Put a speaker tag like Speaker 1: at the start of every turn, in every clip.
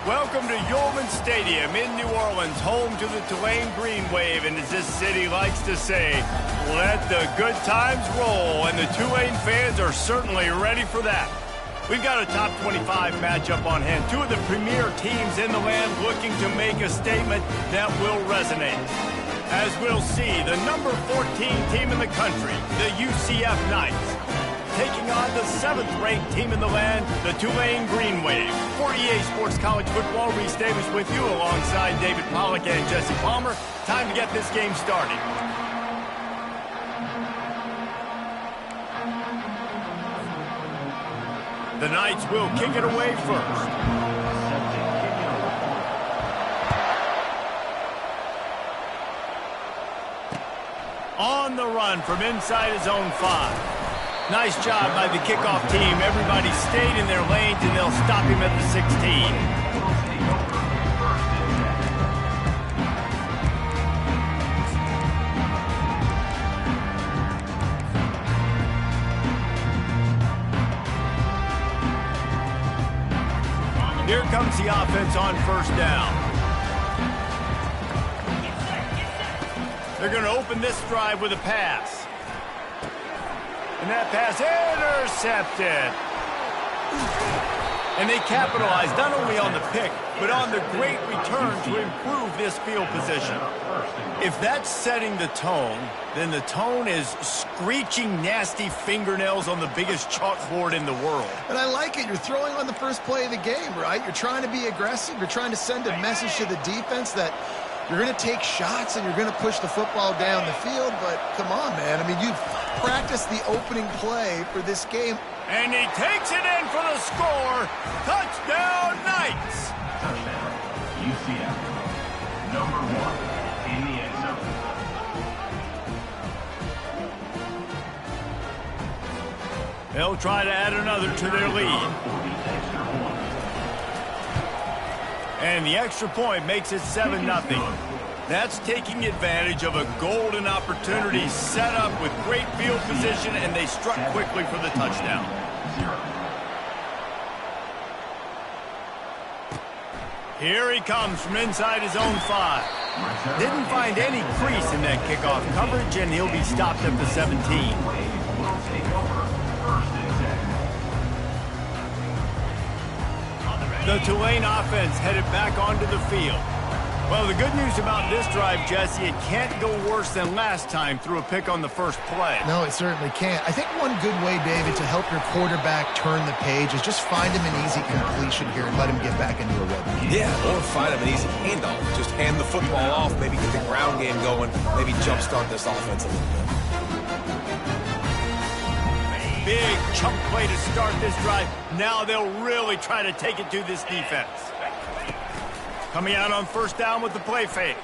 Speaker 1: Welcome to Yulman Stadium in New Orleans, home to the Tulane Green Wave, and as this city likes to say, let the good times roll, and the Tulane fans are certainly ready for that. We've got a top 25 matchup on hand, two of the premier teams in the land looking to make a statement that will resonate. As we'll see, the number 14 team in the country, the UCF Knights, taking on the 7th-ranked team in the land, the Tulane Green Wave. For EA Sports College Football, Reese Davis with you alongside David Pollack and Jesse Palmer. Time to get this game started. The Knights will kick it away first. On the run from inside his own 5. Nice job by the kickoff team. Everybody stayed in their lanes, and they'll stop him at the 16. Here comes the offense on first down. They're going to open this drive with a pass. And that pass intercepted. And they capitalized not only on the pick, but on the great return to improve this field position. If that's setting the tone, then the tone is screeching nasty fingernails on the biggest chalkboard in the world.
Speaker 2: And I like it. You're throwing on the first play of the game, right? You're trying to be aggressive. You're trying to send a message to the defense that you're going to take shots and you're going to push the football down the field. But come on, man. I mean, you've practiced the opening play for this game.
Speaker 1: And he takes it in for the score. Touchdown, Knights.
Speaker 3: Touchdown, UCF. Number 1 in the end zone.
Speaker 1: They'll try to add another to their lead. And the extra point makes it 7-0. That's taking advantage of a golden opportunity set up with great field position, and they struck quickly for the touchdown. Here he comes from inside his own 5. Didn't find any crease in that kickoff coverage, and he'll be stopped at the 17. The Tulane offense headed back onto the field. Well, the good news about this drive, Jesse, it can't go worse than last time through a pick on the first play.
Speaker 2: No, it certainly can't. I think one good way, David, to help your quarterback turn the page is just find him an easy completion here and let him get back into a rhythm.
Speaker 4: Yeah, or find him an easy handoff. Just hand the football off, maybe get the ground game going, maybe jumpstart this offense a little bit.
Speaker 1: Big chunk play to start this drive. Now they'll really try to take it to this defense. Coming out on first down with the play fake.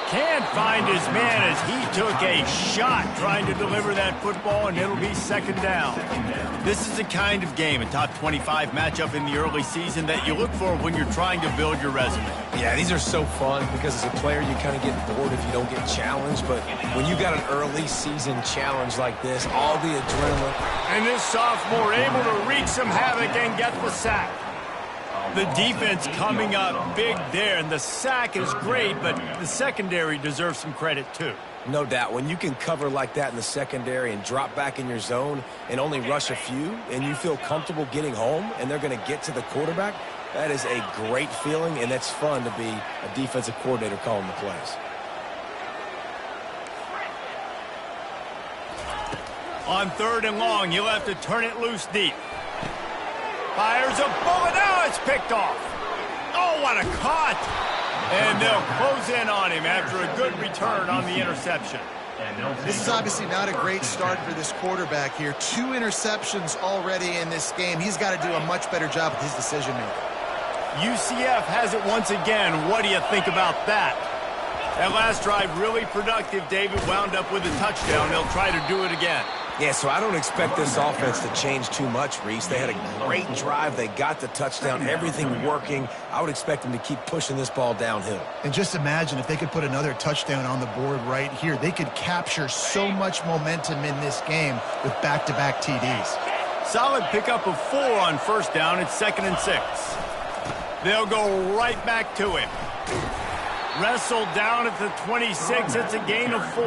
Speaker 1: Can't find his man as he took a shot trying to deliver that football, and it'll be second down. This is the kind of game, a top 25 matchup in the early season, that you look for when you're trying to build your resume.
Speaker 4: Yeah, these are so fun because as a player you kind of get bored if you don't get challenged, but when you got an early season challenge like this, all the adrenaline.
Speaker 1: And this sophomore able to wreak some havoc and get the sack. The defense coming up big there, and the sack is great, but the secondary deserves some credit too.
Speaker 4: No doubt. When you can cover like that in the secondary and drop back in your zone and only rush a few, and you feel comfortable getting home and they're going to get to the quarterback, that is a great feeling, and it's fun to be a defensive coordinator calling the plays.
Speaker 1: On third and long, you'll have to turn it loose deep. Fires a bullet. Now it's picked off. Oh, what a cut. And they'll close in on him after a good return on the interception.
Speaker 2: This is obviously not a great start for this quarterback here. 2 interceptions already in this game. He's got to do a much better job with his decision-making.
Speaker 1: UCF has it once again. What do you think about that? That last drive really productive. David wound up with a touchdown. They'll try to do it again.
Speaker 4: Yeah, so I don't expect this offense to change too much, Reese. They had a great drive. They got the touchdown, everything working. I would expect them to keep pushing this ball downhill.
Speaker 2: And just imagine if they could put another touchdown on the board right here. They could capture so much momentum in this game with back-to-back TDs.
Speaker 1: Solid pickup of 4 on first down. It's 2nd and 6. They'll go right back to him. Wrestled down at the 26. It's a gain of 4.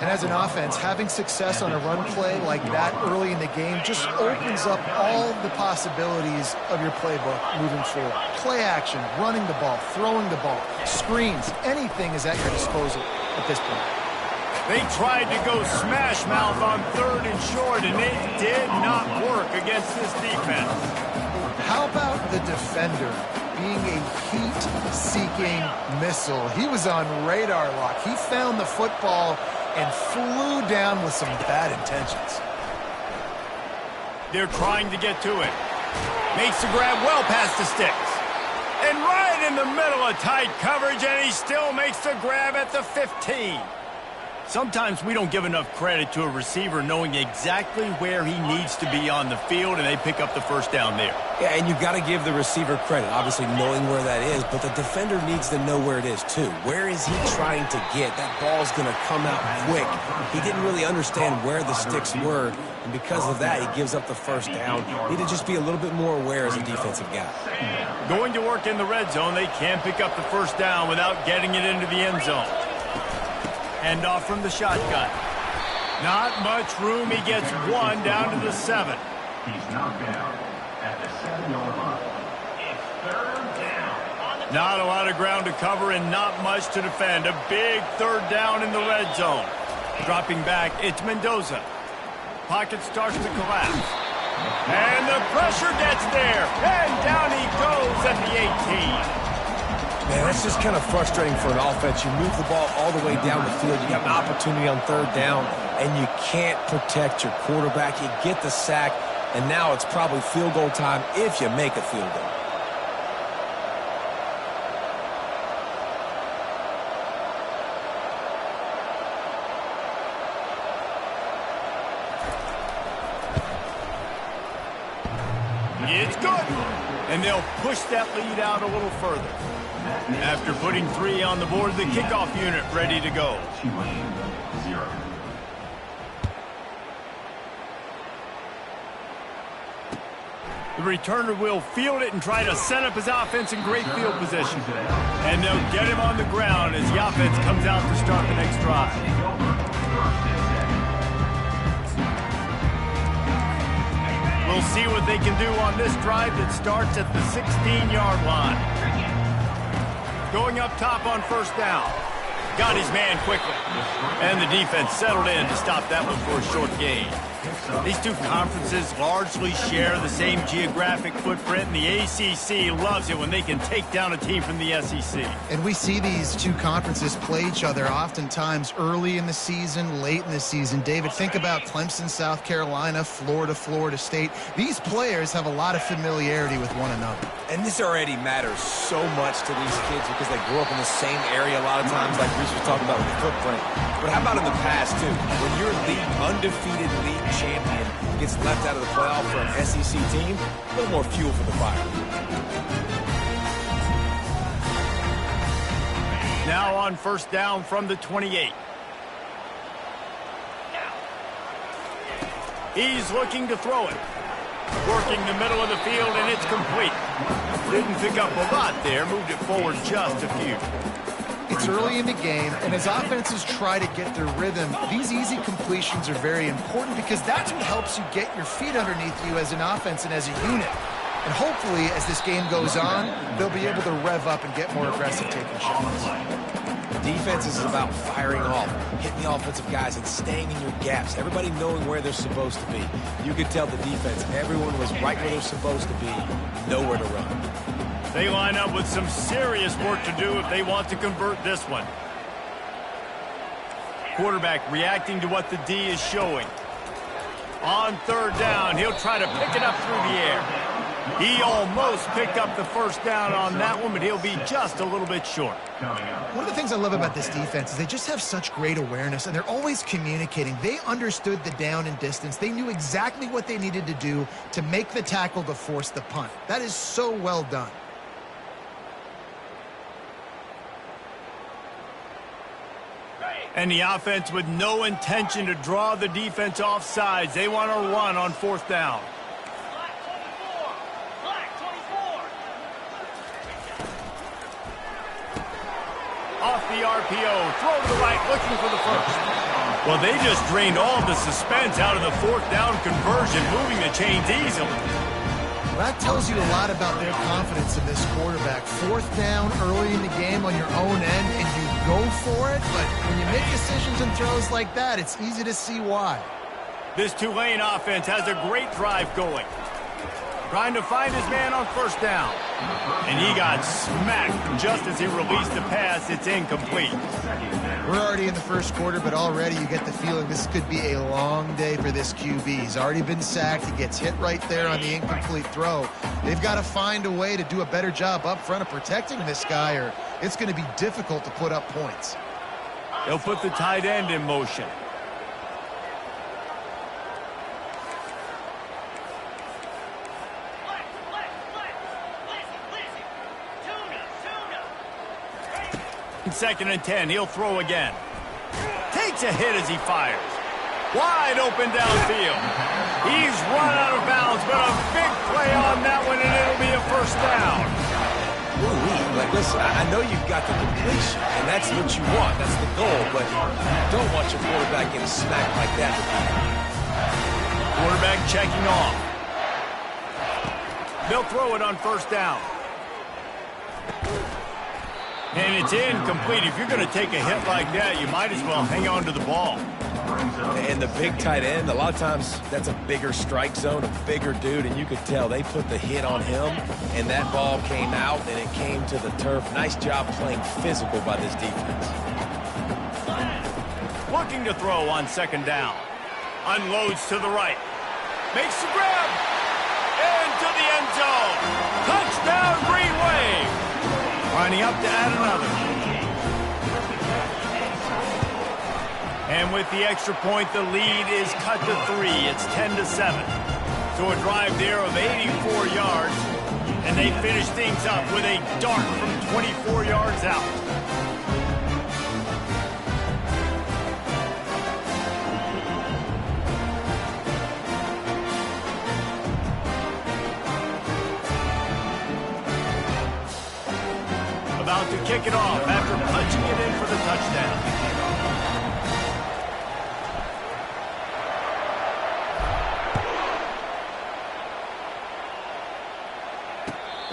Speaker 2: And as an offense, having success on a run play like that early in the game just opens up all the possibilities of your playbook moving forward. Play action, running the ball, throwing the ball, screens, anything is at your disposal at this point.
Speaker 1: They tried to go smash mouth on 3rd and short, and it did not work against this defense.
Speaker 2: How about the defender being a heat-seeking missile? He was on radar lock. He found the football and flew down with some bad intentions.
Speaker 1: They're trying to get to it. Makes the grab well past the sticks. And right in the middle of tight coverage, and he still makes the grab at the 15. Sometimes we don't give enough credit to a receiver knowing exactly where he needs to be on the field, and they pick up the first down there.
Speaker 4: Yeah, and you've got to give the receiver credit, obviously knowing where that is, but the defender needs to know where it is too. Where is he trying to get? That ball's going to come out quick. He didn't really understand where the sticks were, and because of that, he gives up the first down. Need to just be a little bit more aware as a defensive guy.
Speaker 1: Going to work in the red zone, they can't pick up the first down without getting it into the end zone. Hand off from the shotgun. Not much room. He gets 1 down to the 7.
Speaker 3: He's knocked down at the 7-yard line. It's 3rd down.
Speaker 1: Not a lot of ground to cover and not much to defend. A big 3rd down in the red zone. Dropping back, it's Mendoza. Pocket starts to collapse. And the pressure gets there. And down he goes at the 18.
Speaker 4: Man, that's just kind of frustrating for an offense. You move the ball all the way down the field. You got an opportunity on 3rd down, and you can't protect your quarterback. You get the sack, and now it's probably field goal time if you make a field goal.
Speaker 1: It's good. And they'll push that lead out a little further. After putting 3 on the board, the kickoff unit ready to go.
Speaker 3: 0.
Speaker 1: The returner will field it and try to set up his offense in great field position. And they'll get him on the ground as the offense comes out to start the next drive. We'll see what they can do on this drive that starts at the 16-yard line. Going up top on 1st down. Got his man quickly. And the defense settled in to stop that one for a short gain. These two conferences largely share the same geographic footprint, and the ACC loves it when they can take down a team from the SEC.
Speaker 2: And we see these two conferences play each other oftentimes early in the season, late in the season. David, think about Clemson, South Carolina, Florida, Florida State. These players have a lot of familiarity with one another.
Speaker 4: And this already matters so much to these kids because they grew up in the same area a lot of times, like Reese was talking about with the footprint. But how about in the past, too? When your undefeated league champion gets left out of the playoff for an SEC team, a little more fuel for the fire.
Speaker 1: Now on 1st down from the 28. He's looking to throw it. Working the middle of the field, and it's complete. Didn't pick up a lot there, moved it forward just a few.
Speaker 2: It's early in the game, and as offenses try to get their rhythm, these easy completions are very important because that's what helps you get your feet underneath you as an offense and as a unit. And hopefully, as this game goes on, they'll be able to rev up and get more aggressive taking shots.
Speaker 4: Defense is about firing off, hitting the offensive guys, and staying in your gaps. Everybody knowing where they're supposed to be. You could tell the defense, everyone was right where they're supposed to be, nowhere to run.
Speaker 1: They line up with some serious work to do if they want to convert this one. Quarterback reacting to what the D is showing. On 3rd down, he'll try to pick it up through the air. He almost picked up the first down on that one, but he'll be just a little bit short.
Speaker 2: One of the things I love about this defense is they just have such great awareness, and they're always communicating. They understood the down and distance. They knew exactly what they needed to do to make the tackle to force the punt. That is so well done.
Speaker 1: And the offense with no intention to draw the defense off sides. They want to run on 4th down. Off the RPO, throw to the right, looking for the first. Well, they just drained all of the suspense out of the fourth down conversion, moving the chains easily.
Speaker 2: Well, that tells you a lot about their confidence in this quarterback. Fourth down early in the game on your own end, and you go for it, but when you make decisions and throws like that, it's easy to see why.
Speaker 1: This Tulane offense has a great drive going. Trying to find his man on first down. And he got smacked just as he released the pass. It's incomplete.
Speaker 2: We're already in the first quarter, but already you get the feeling this could be a long day for this QB. He's already been sacked. He gets hit right there on the incomplete throw. They've got to find a way to do a better job up front of protecting this guy, or it's going to be difficult to put up points.
Speaker 1: They'll put the tight end in motion. Second and 10, he'll throw again. Takes a hit as he fires. Wide open downfield. He's run out of bounds, but a big play on that one, and it'll be a first down.
Speaker 4: Ooh, like, listen, I know you've got the completion, and that's what you want. That's the goal, but you don't want your quarterback getting smacked like that.
Speaker 1: Quarterback checking off. They'll throw it on first down. And it's incomplete. If you're going to take a hit like that, you might as well hang on to the ball.
Speaker 4: And the big tight end, a lot of times that's a bigger strike zone, a bigger dude, and you could tell they put the hit on him, and that ball came out, and it came to the turf. Nice job playing physical by this defense.
Speaker 1: Looking to throw on second down. Unloads to the right. Makes the grab. Into the end zone. Touchdown, Green Wave. Lining up to add another. And with the extra point, the lead is cut to 3. It's 10-7. So a drive there of 84 yards. And they finish things up with a dart from 24 yards out. About to kick it off after punching it in for the touchdown.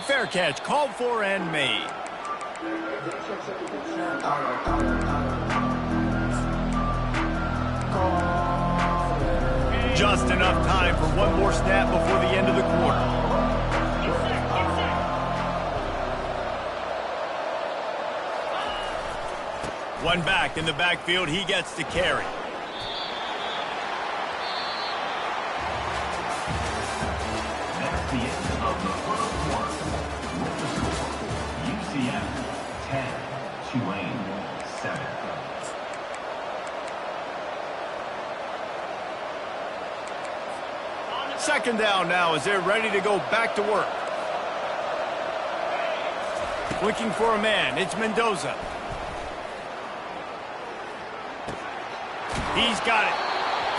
Speaker 1: Fair catch, called for and made. Just enough time for one more snap before the end of the quarter. One back in the backfield, he gets to carry.
Speaker 3: That's the end of the first quarter. With the score, UCF 10, Tulane 7.
Speaker 1: Second down now as they're ready to go back to work. Looking for a man, it's Mendoza. He's got it.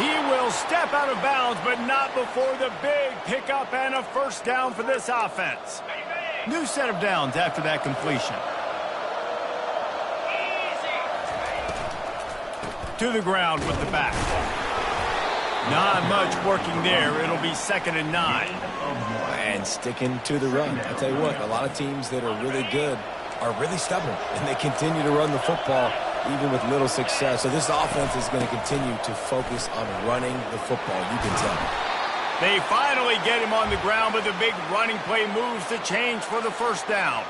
Speaker 1: He will step out of bounds, but not before the big pickup and a first down for this offense. New set of downs after that completion. To the ground with the back. Not much working there. It'll be 2nd and 9.
Speaker 4: And sticking to the run. I tell you what, a lot of teams that are really good are really stubborn, and they continue to run the football even with little success. So this offense is going to continue to focus on running the football, you can tell.
Speaker 1: They finally get him on the ground, but the big running play moves the change for the first down.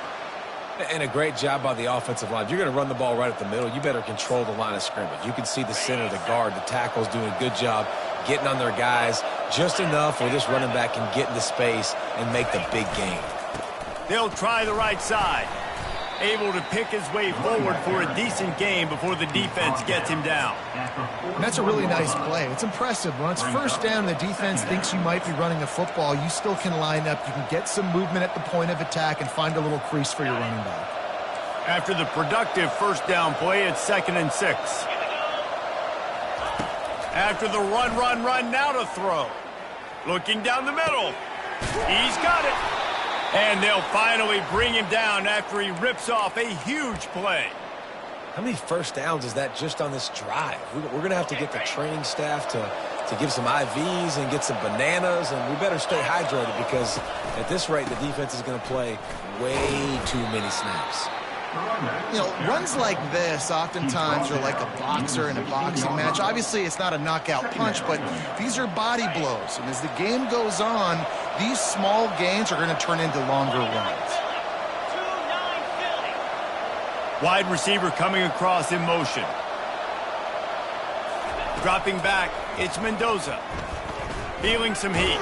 Speaker 4: And a great job by the offensive line. If you're going to run the ball right at the middle, you better control the line of scrimmage. You can see the center, the guard, the tackles doing a good job getting on their guys just enough where this running back can get into space and make the big game.
Speaker 1: They'll try the right side. Able to pick his way forward for a decent game before the defense gets him down.
Speaker 2: And that's a really nice play. It's impressive. When it's first down and the defense thinks you might be running the football, you still can line up. You can get some movement at the point of attack and find a little crease for your running back.
Speaker 1: After the productive first down play, it's 2nd and 6. After the run, now to throw. Looking down the middle. He's got it. And they'll finally bring him down after he rips off a huge play.
Speaker 4: How many first downs is that just on this drive? We're going to have to get the training staff to give some IVs and get some bananas, and we better stay hydrated because at this rate, the defense is going to play way too many snaps.
Speaker 2: You know, runs like this oftentimes are like a boxer in a boxing match. Obviously, it's not a knockout punch, but these are body blows. And as the game goes on, these small gains are going to turn into longer runs.
Speaker 1: Wide receiver coming across in motion. Dropping back, it's Mendoza. Feeling some heat.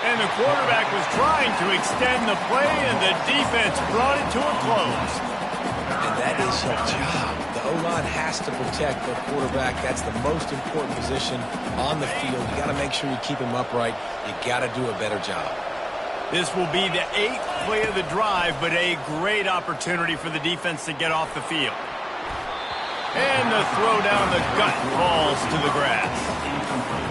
Speaker 1: And the quarterback was trying to extend the play, and the defense brought it to a close.
Speaker 4: And that is your job. The O-line has to protect their quarterback. That's the most important position on the field. You got to make sure you keep him upright. You got to do a better job.
Speaker 1: This will be the 8th play of the drive, but a great opportunity for the defense to get off the field. And the throw down the gut falls to the grass.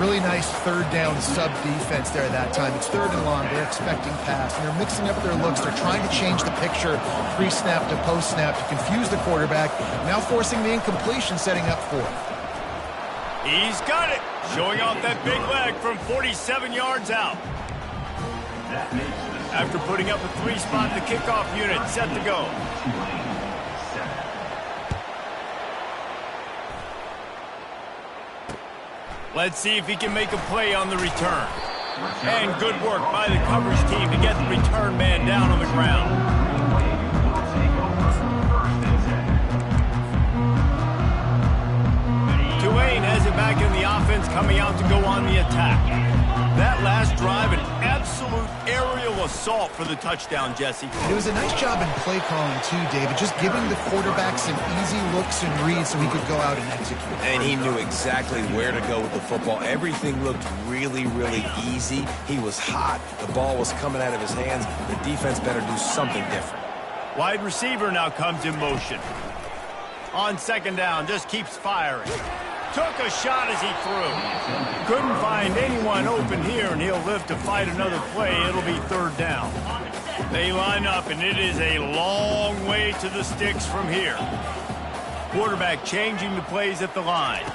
Speaker 2: Really nice third down sub defense there that time. It's 3rd and long. They're expecting pass, and they're mixing up their looks. They're trying to change the picture pre-snap to post-snap to confuse the quarterback, now forcing the incompletion, setting up 4th.
Speaker 1: He's got it, showing off that big leg from 47 yards out. After putting up a 3-spot, the kickoff unit set to go. Let's see if he can make a play on the return. And good work by the coverage team to get the return man down on the ground. Tulane has it back in the offense, coming out to go on the attack. That last drive, an absolute aerial assault for the touchdown, Jesse.
Speaker 2: It was a nice job in play calling too, David, just giving the quarterback some easy looks and reads so he could go out and execute.
Speaker 4: And he knew exactly where to go with the football. Everything looked really, really easy. He was hot. The ball was coming out of his hands. The defense better do something different.
Speaker 1: Wide receiver now comes in motion. On 2nd down, just keeps firing. Took a shot as he threw. Couldn't find anyone open here, and he'll live to fight another play. It'll be 3rd down. They line up, and it is a long way to the sticks from here. Quarterback changing the plays at the line.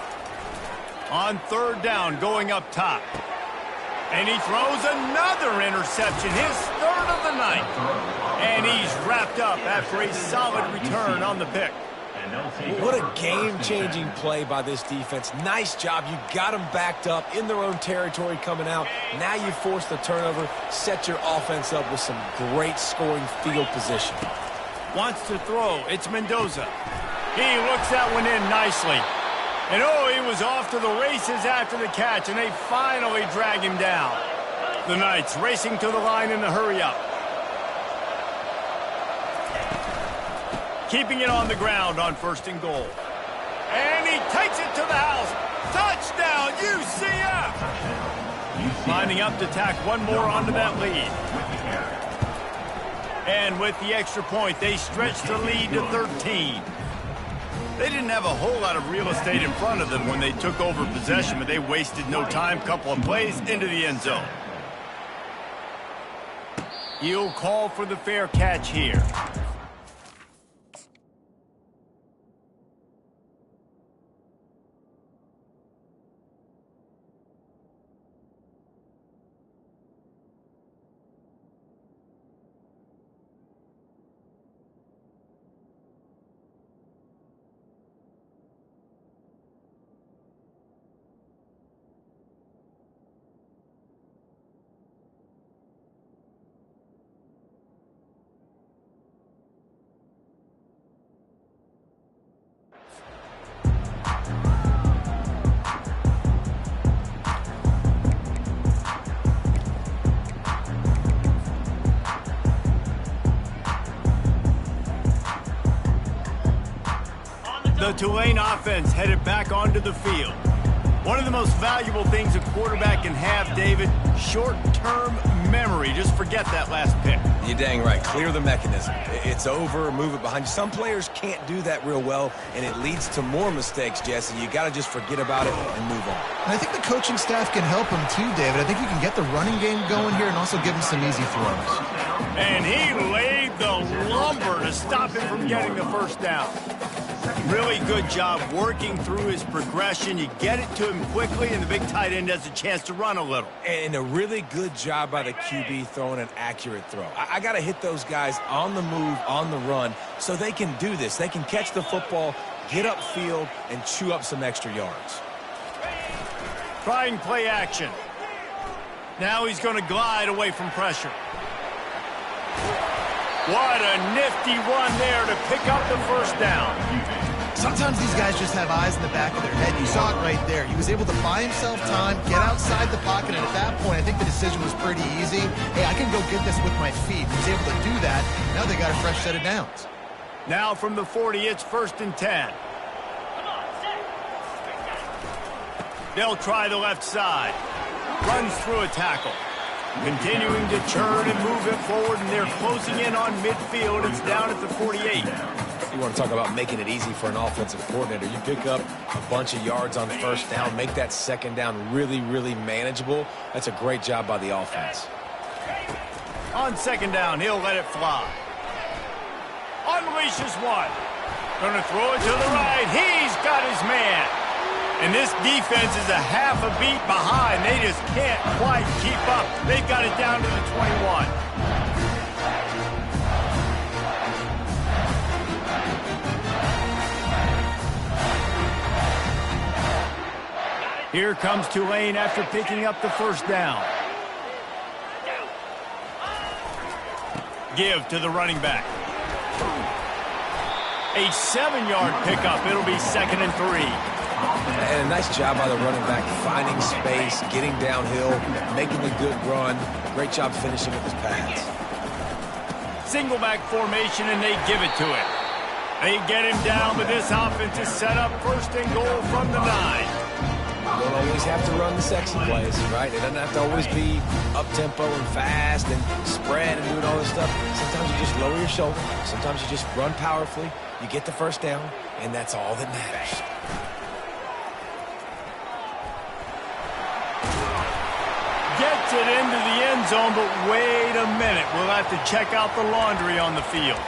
Speaker 1: On 3rd down, going up top. And he throws another interception, his 3rd of the night. And he's wrapped up after a solid return on the pick.
Speaker 4: What a game-changing play by this defense. Nice job. You got them backed up in their own territory coming out. Now you force the turnover, set your offense up with some great scoring field position.
Speaker 1: Wants to throw. It's Mendoza. He looks that one in nicely. And oh, he was off to the races after the catch, and they finally drag him down. The Knights racing to the line in the hurry-up. Keeping it on the ground on 1st and goal. And he takes it to the house. Touchdown, UCF! Lining up to tack one more onto that lead. And with the extra point, they stretch the lead to 13. They didn't have a whole lot of real estate in front of them when they took over possession, but they wasted no time. Couple of plays into the end zone. He'll call for the fair catch here. The Tulane offense headed back onto the field. One of the most valuable things a quarterback can have, David, short-term memory. Just forget that last pick.
Speaker 4: You're dang right. Clear the mechanism. It's over, move it behind you. Some players can't do that real well, and it leads to more mistakes, Jesse. You got to just forget about it and move on.
Speaker 2: And I think the coaching staff can help him too, David. I think you can get the running game going here and also give him some easy throws.
Speaker 1: And he laid the lumber to stop him from getting the 1st down. Really good job working through his progression. You get it to him quickly, and the big tight end has a chance to run a little.
Speaker 4: And a really good job by the QB throwing an accurate throw. I got to hit those guys on the move, on the run, so they can do this. They can catch the football, get upfield, and chew up some extra yards.
Speaker 1: Trying play action. Now he's going to glide away from pressure. What a nifty run there to pick up the first down.
Speaker 2: Sometimes these guys just have eyes in the back of their head. You saw it right there. He was able to buy himself time, get outside the pocket, and at that point, I think the decision was pretty easy. Hey, I can go get this with my feet. He was able to do that. Now they got a fresh set of downs.
Speaker 1: Now from the 40, it's 1st and 10. They'll try the left side. Runs through a tackle. Continuing to turn and move it forward, and they're closing in on midfield. It's down at the 48.
Speaker 4: You want to talk about making it easy for an offensive coordinator. You pick up a bunch of yards on first down, make that second down really, really manageable. That's a great job by the offense.
Speaker 1: On second down, he'll let it fly. Unleashes one. Going to throw it to the right. He's got his man. And this defense is a half a beat behind. They just can't quite keep up. They've got it down to the 21. Here comes Tulane after picking up the first down. Give to the running back. A 7-yard pickup. It'll be 2nd and 3.
Speaker 4: And a nice job by the running back, finding space, getting downhill, making a good run. Great job finishing with his pass.
Speaker 1: Single back formation, and they give it to him. They get him down, but this offense is set up 1st and goal from the 9.
Speaker 4: You don't always have to run the sexy plays, right? It doesn't have to always be up-tempo and fast and spread and doing all this stuff. Sometimes you just lower your shoulder. Sometimes you just run powerfully. You get the first down, and that's all that matters.
Speaker 1: Gets it into the end zone, but wait a minute. We'll have to check out the laundry on the field.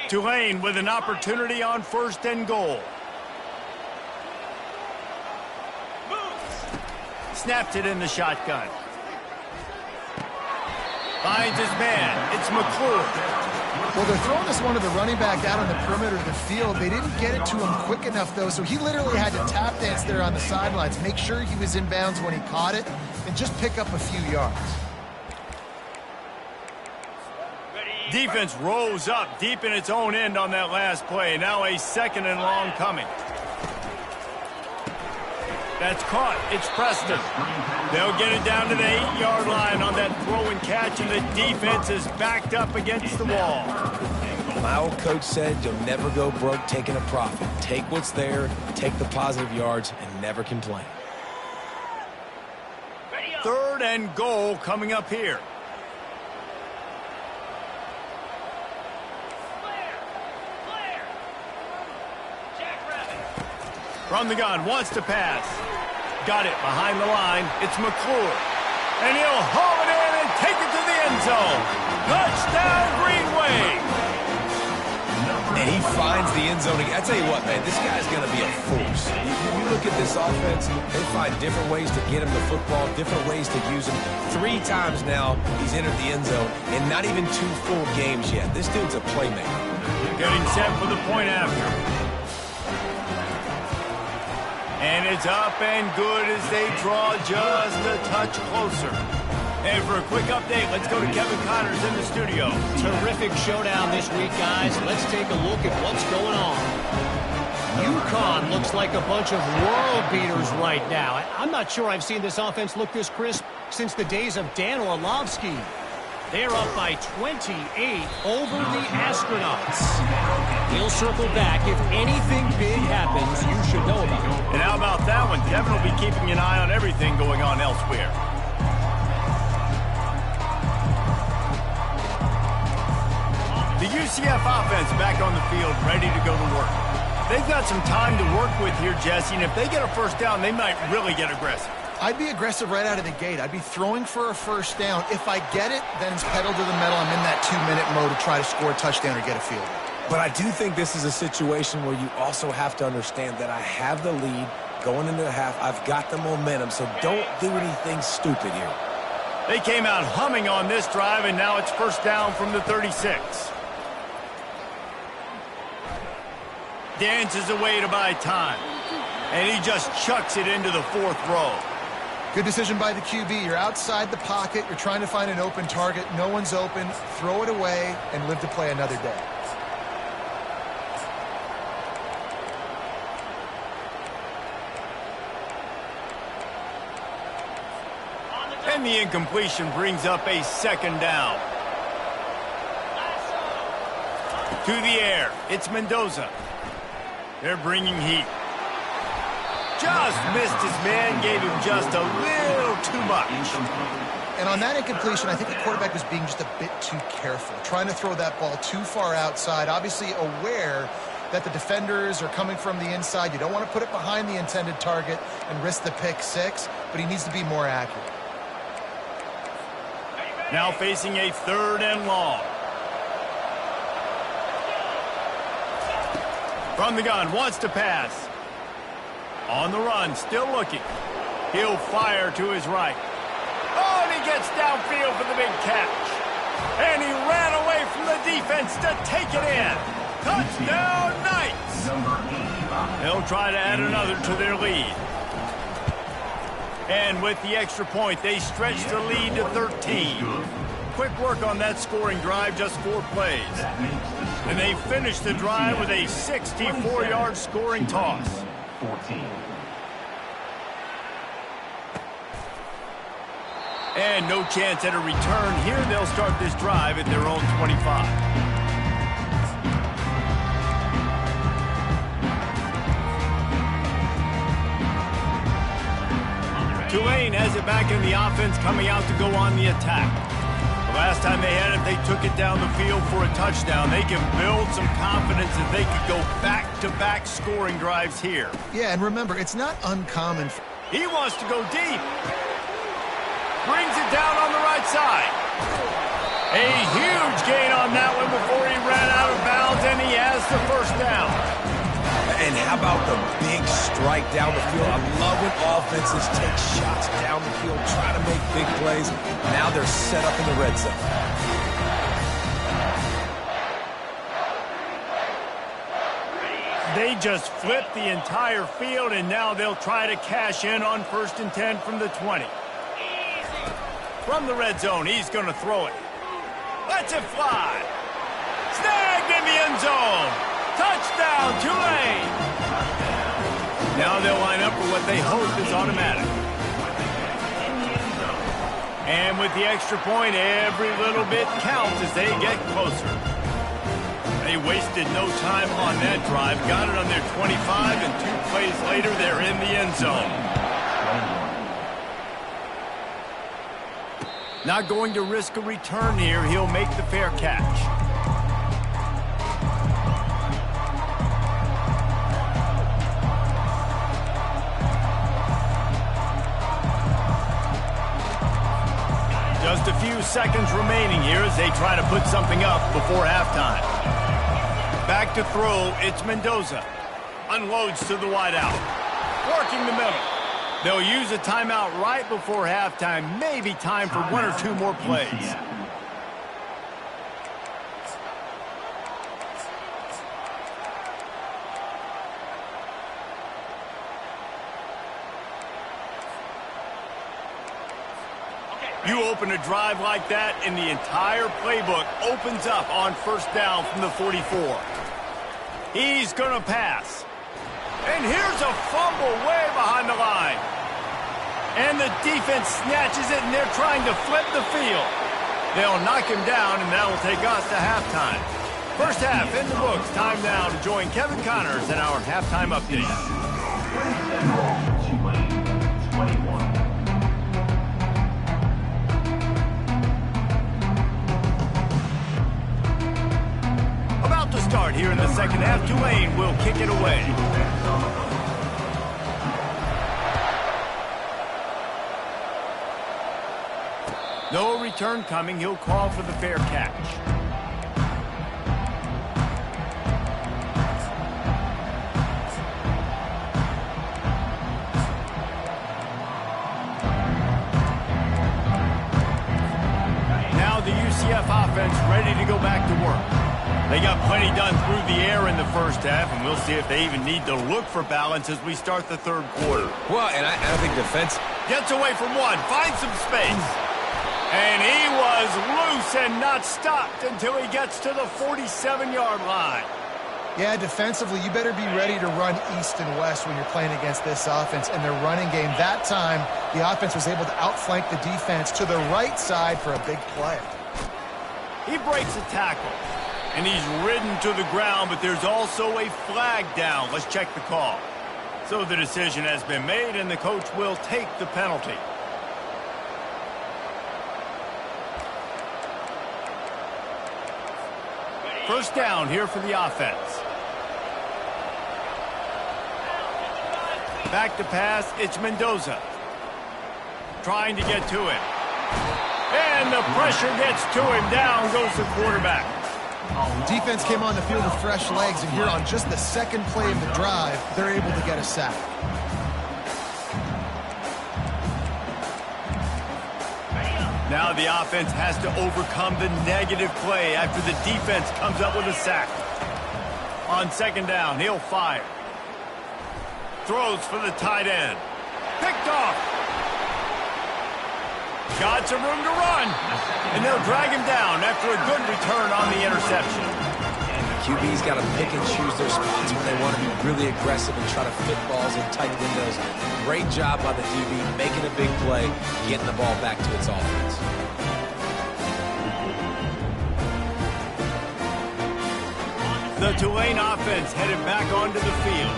Speaker 1: Tulane with an opportunity on 1st and goal. Snapped it in the shotgun. Finds his man. It's McClure.
Speaker 2: Well, they're throwing this one to the running back out on the perimeter of the field. They didn't get it to him quick enough, though, so he literally had to tap dance there on the sidelines, make sure he was in bounds when he caught it, and just pick up a few yards.
Speaker 1: Defense rose up deep in its own end on that last play. Now a 2nd and long coming. That's caught. It's Preston. They'll get it down to the 8-yard line on that throw and catch, and the defense is backed up against the wall.
Speaker 4: My old coach said you'll never go broke taking a profit. Take what's there, take the positive yards, and never complain.
Speaker 1: 3rd and goal coming up here. From the gun, wants to pass. Got it behind the line. It's McClure. And he'll haul it in and take it to the end zone. Touchdown, Green Wave.
Speaker 4: And he finds the end zone again. I tell you what, man, this guy's going to be a force. You look at this offense, they find different ways to get him the football, different ways to use him. 3 times now he's entered the end zone, and not even 2 full games yet. This dude's a playmaker.
Speaker 1: Getting set for the point after. And it's up and good as they draw just a touch closer. And for a quick update, let's go to Kevin Connors in the studio.
Speaker 5: Terrific showdown this week, guys. Let's take a look at what's going on. UConn looks like a bunch of world beaters right now. I'm not sure I've seen this offense look this crisp since the days of Dan Orlovsky. They're up by 28 over the Astronauts. He'll circle back. If anything big happens, you should know about it.
Speaker 1: And how about that one? Kevin will be keeping an eye on everything going on elsewhere. The UCF offense back on the field, ready to go to work. They've got some time to work with here, Jesse, and if they get a first down, they might really get aggressive.
Speaker 2: I'd be aggressive right out of the gate. I'd be throwing for a first down. If I get it, then it's pedal to the metal. I'm in that 2-minute mode to try to score a touchdown or get a field goal.
Speaker 4: But I do think this is a situation where you also have to understand that I have the lead going into the half. I've got the momentum, so don't do anything stupid here.
Speaker 1: They came out humming on this drive, and now it's first down from the 36. Dances away to buy time, and he just chucks it into the 4th row.
Speaker 2: Good decision by the QB. You're outside the pocket. You're trying to find an open target. No one's open. Throw it away and live to play another day.
Speaker 1: And the incompletion brings up a 2nd down. To the air, it's Mendoza. They're bringing heat. Just missed his man, gave him just a little too much.
Speaker 2: And on that incompletion, I think the quarterback was being just a bit too careful, trying to throw that ball too far outside, obviously aware that the defenders are coming from the inside. You don't want to put it behind the intended target and risk the pick 6, but he needs to be more accurate.
Speaker 1: Now facing a 3rd and long. From the gun, wants to pass. On the run, still looking. He'll fire to his right. Oh, and he gets downfield for the big catch. And he ran away from the defense to take it in. Touchdown, Knights! They'll try to add another to their lead. And with the extra point, they stretch the lead to 13. Quick work on that scoring drive, just 4 plays. And they finish the drive with a 64-yard scoring toss.
Speaker 3: 14.
Speaker 1: And no chance at a return here. They'll start this drive at their own 25. Tulane has it back in the offense, coming out to go on the attack. The last time they had it, they took it down the field for a touchdown. They can build some confidence that they could go back-to-back scoring drives here.
Speaker 2: Yeah, and remember, it's not uncommon.
Speaker 1: He wants to go deep. Brings it down on the right side. A huge gain on that one before he ran out of bounds, and he has the first down.
Speaker 4: And how about the big strike down the field? I love when offenses take shots down the field, try to make big plays. Now they're set up in the red zone.
Speaker 1: They just flipped the entire field, and now they'll try to cash in on 1st and 10 from the 20. From the red zone, he's going to throw it. Lets it fly. Snagged in the end zone. Touchdown, Tulane. Now they'll line up for what they hope is automatic. And with the extra point, every little bit counts as they get closer. They wasted no time on that drive. Got it on their 25, and 2 plays later, they're in the end zone. Not going to risk a return here. He'll make the fair catch. Just a few seconds remaining here as they try to put something up before halftime. Back to throw, it's Mendoza. Unloads to the wideout. Working the middle. They'll use a timeout right before halftime. Maybe time for 1 or 2 more plays. You open a drive like that, and the entire playbook opens up on 1st down from the 44. He's going to pass. And here's a fumble way behind the line. And the defense snatches it, and they're trying to flip the field. They'll knock him down, and that will take us to halftime. First half in the books. Time now to join Kevin Connors in our halftime update.
Speaker 3: Tulane 21.
Speaker 1: About to start here in the second half. Tulane will kick it away. No return coming. He'll call for the fair catch. Now the UCF offense ready to go back to work. They got plenty done through the air in the first half, and we'll see if they even need to look for balance as we start the third quarter.
Speaker 4: Well, and I think defense
Speaker 1: Gets away from one, finds some space. And he was loose and not stopped until he gets to the 47-yard line.
Speaker 2: Yeah, defensively, you better be ready to run east and west when you're playing against this offense. And their running game, that time, the offense was able to outflank the defense to the right side for a big play.
Speaker 1: He breaks a tackle, and he's ridden to the ground, but there's also a flag down. Let's check the call. So the decision has been made, and the coach will take the penalty. First down here for the offense. Back to pass, it's Mendoza. Trying to get to him. And the pressure gets to him. Down goes the quarterback.
Speaker 2: Defense came on the field with fresh legs, and here on just the second play of the drive, they're able to get a sack.
Speaker 1: Now the offense has to overcome the negative play after the defense comes up with a sack. On second down, he'll fire. Throws for the tight end. Picked off. Got some room to run. And they'll drag him down after a good return on the interception.
Speaker 4: QB's got to pick and choose their spots when they want to be really aggressive and try to fit balls in tight windows. Great job by the DB making a big play, getting the ball back to its offense.
Speaker 1: The Tulane offense headed back onto the field.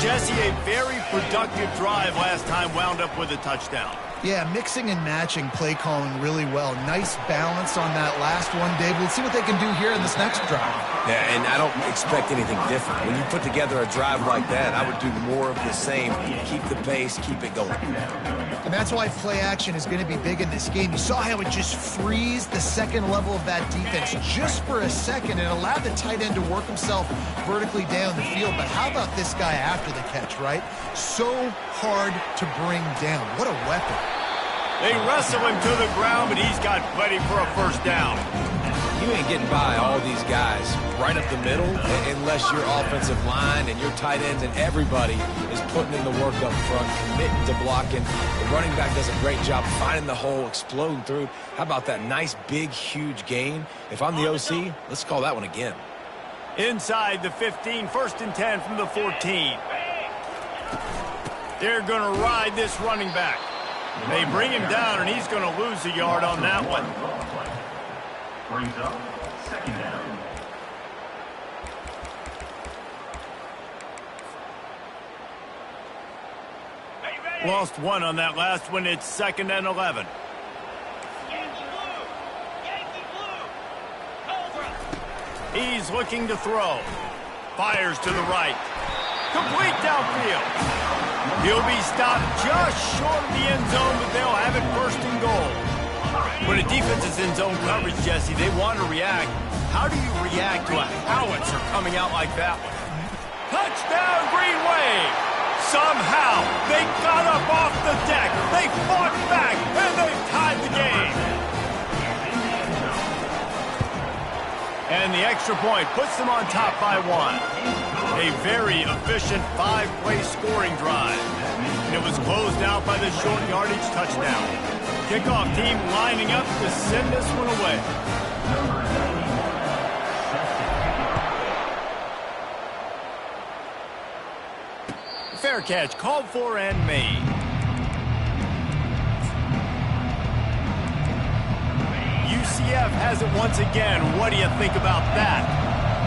Speaker 1: Jesse, a very productive drive last time, wound up with a touchdown.
Speaker 2: Yeah, mixing and matching play calling really well. Nice balance on that last one, Dave. We'll see what they can do here in this next drive.
Speaker 4: Yeah, and I don't expect anything different. When you put together a drive like that, I would do more of the same. Keep the pace, keep it going.
Speaker 2: And that's why play action is going to be big in this game. You saw how it just frees the second level of that defense just for a second and allowed the tight end to work himself vertically down the field. But how about this guy after the catch, right? So hard to bring down. What a weapon.
Speaker 1: They wrestle him to the ground, but he's got plenty for a first down.
Speaker 4: You ain't getting by all these guys right up the middle unless your offensive line and your tight ends and everybody is putting in the work up front, committing to blocking. The running back does a great job finding the hole, exploding through. How about that nice, big, huge gain? If I'm the OC, let's call that one again.
Speaker 1: Inside the 15, first and 10 from the 14. They're going to ride this running back. They bring him down, and he's going to lose a yard on that one.
Speaker 3: Brings up second down.
Speaker 1: Lost one on that last one. It's second and 11. He's looking to throw. Fires to the right. Complete downfield. He'll be stopped just short of the end zone, but they'll have it first and goal. When a defense is in zone coverage, Jesse, they want to react. How do you react to a howitzer coming out like that one? Touchdown, Green Wave! Somehow, they got up off the deck, they fought back, and they tied the game. And the extra point puts them on top by one. A very efficient 5-play scoring drive. And it was closed out by the short yardage touchdown. Kickoff team lining up to send this one away. Fair catch called for and made. UCF has it once again. What do you think about that?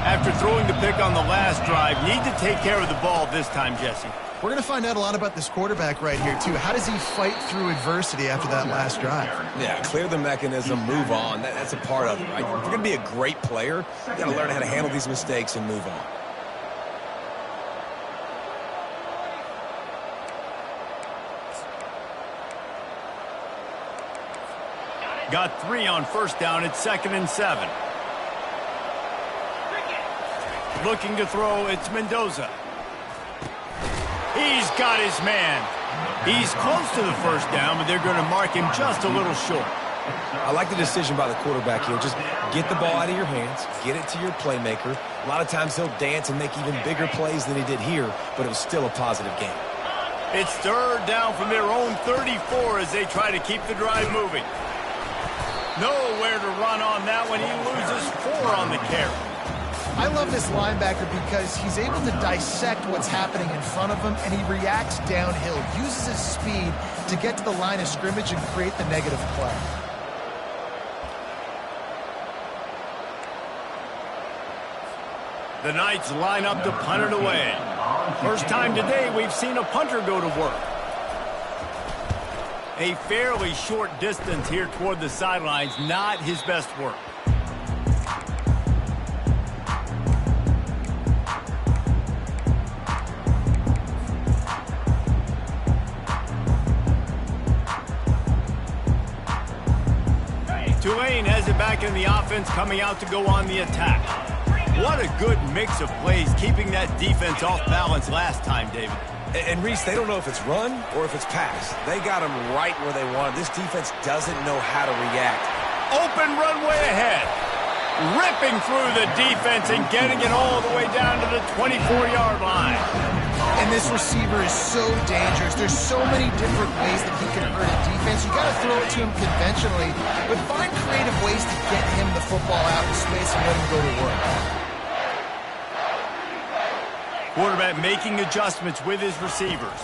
Speaker 1: After throwing the pick on the last drive, need to take care of the ball this time, Jesse.
Speaker 2: We're going to find out a lot about this quarterback right here, too. How does he fight through adversity after that last drive?
Speaker 4: Yeah, clear the mechanism, move on. That's a part of it, right? If you're going to be a great player, you got to learn how to handle these mistakes and move on.
Speaker 1: got 3 on first down. It's 2nd and 7. Looking to throw, it's Mendoza. He's got his man. He's close to the first down, but they're going to mark him just a little short.
Speaker 4: I like the decision by the quarterback here. Just get the ball out of your hands, get it to your playmaker. A lot of times he'll dance and make even bigger plays than he did here, but it was still a positive game.
Speaker 1: It's 3rd down from their own 34 as they try to keep the drive moving. Nowhere to run on that one. He loses 4 on the carry.
Speaker 2: I love this linebacker because he's able to dissect what's happening in front of him, and he reacts downhill, uses his speed to get to the line of scrimmage and create the negative play.
Speaker 1: The Knights line up to punt it away. First time today we've seen a punter go to work. A fairly short distance here toward the sidelines, not his best work. Tulane has it back in the offense, coming out to go on the attack. What a good mix of plays, keeping that defense off balance last time, David.
Speaker 4: And Reese, they don't know if it's run or if it's pass. They got them right where they want. This defense doesn't know how to react.
Speaker 1: Open runway ahead. Ripping through the defense and getting it all the way down to the 24-yard line.
Speaker 2: And this receiver is so dangerous. There's so many different ways that he can hurt a defense. You got to throw it to him conventionally, but find creative ways to get him the football out in space and let him go to work.
Speaker 1: Quarterback making adjustments with his receivers.